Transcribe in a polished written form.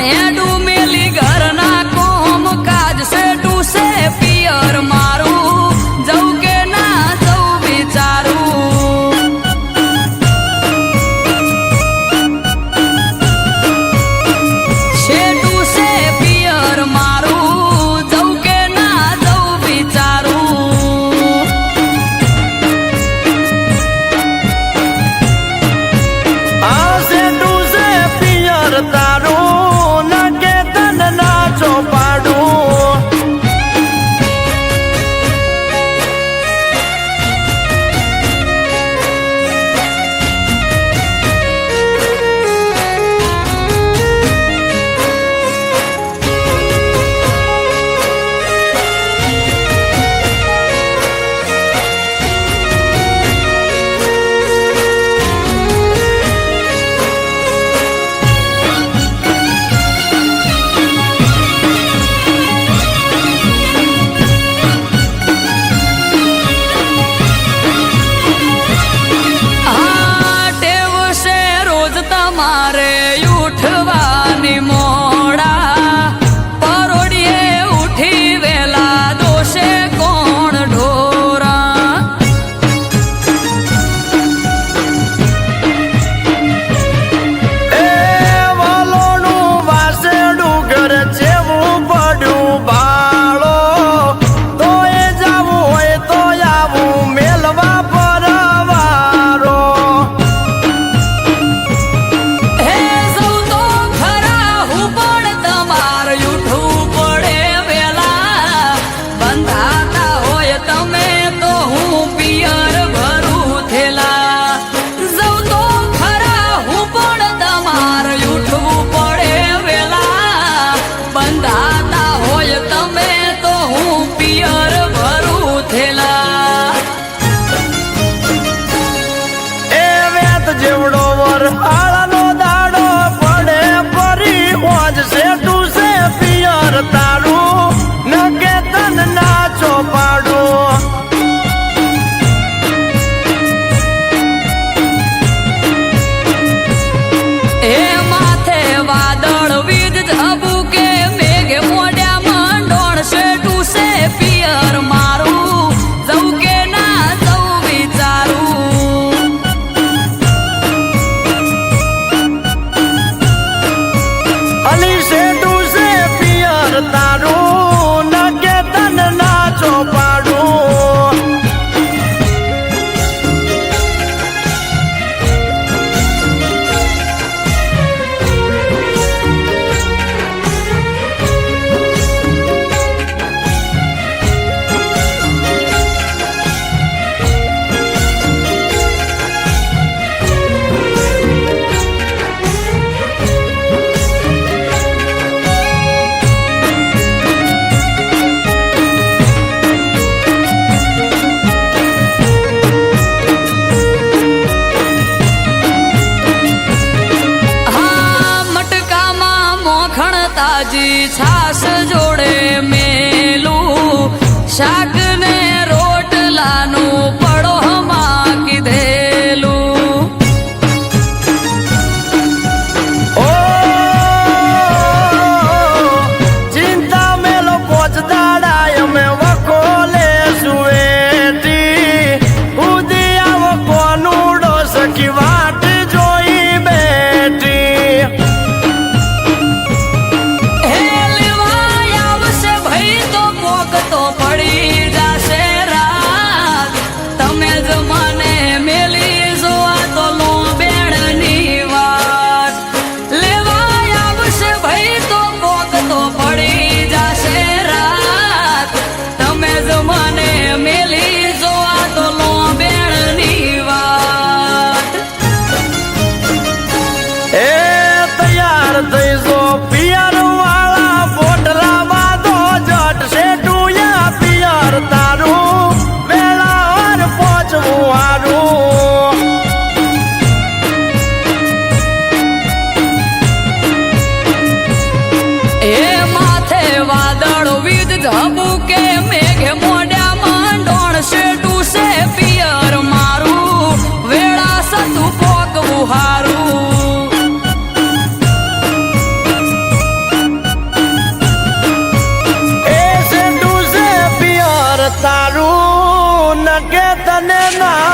हेडू मेली घर ना कोम काज से टूसे पियर मारू जाऊ के ना जाऊ विचारू शेटू से पियर मारू जाऊ के ना जाऊ विचारू शेटू से पियर तारू न के तन ना चौपाड़ू मारे उठवानी मोड़ा परोड़िए उठी वेला दोषे कोण ढोरा वालोनु वासेडू घर जेवू पड्यू बाळो तोए जावू होय तो आवू मेलवा परवारो जेवड़ो वर आळानो दाड़ो पड़े परी ओज शेटू से पियर तारू नगे तन ना चौपाड़ू ए माथे वादळ वीज झबूके मेघे मोड्या मंडोळ शेटू से पियर मारू जाऊ के ना जाऊ विचारू अली शेटू से पियर तारू नगे तन ना चौपाड़ू ताजी छास जोड़े मेलू शाक ने रोटलानु पड़ो हमा कीधेलू ओ चिंता मेलो पोच दाड़ाय में वकोले सुएटी उदिया वो कोनूडो सखी वाट जोई बेटी तो पड़ी जासे रात तमे ज मने मेली जोआ तो लो बेड़नी वाट लेवाय आवशे भई तो पोक तो पड़ी जासे रात तमे ज मने मेली जोआ तो लो बेड़नी वाट ए तैयार थई जो पियर वाला बोटला बादो जट से पियर तारू वेला और पहुंचू आरू ए माथे वादळ वीज झबूके मेघे मोड्या मंडोळ शेटू से पियर मारू वेळा सतू पोकवू हारू નકે તને ના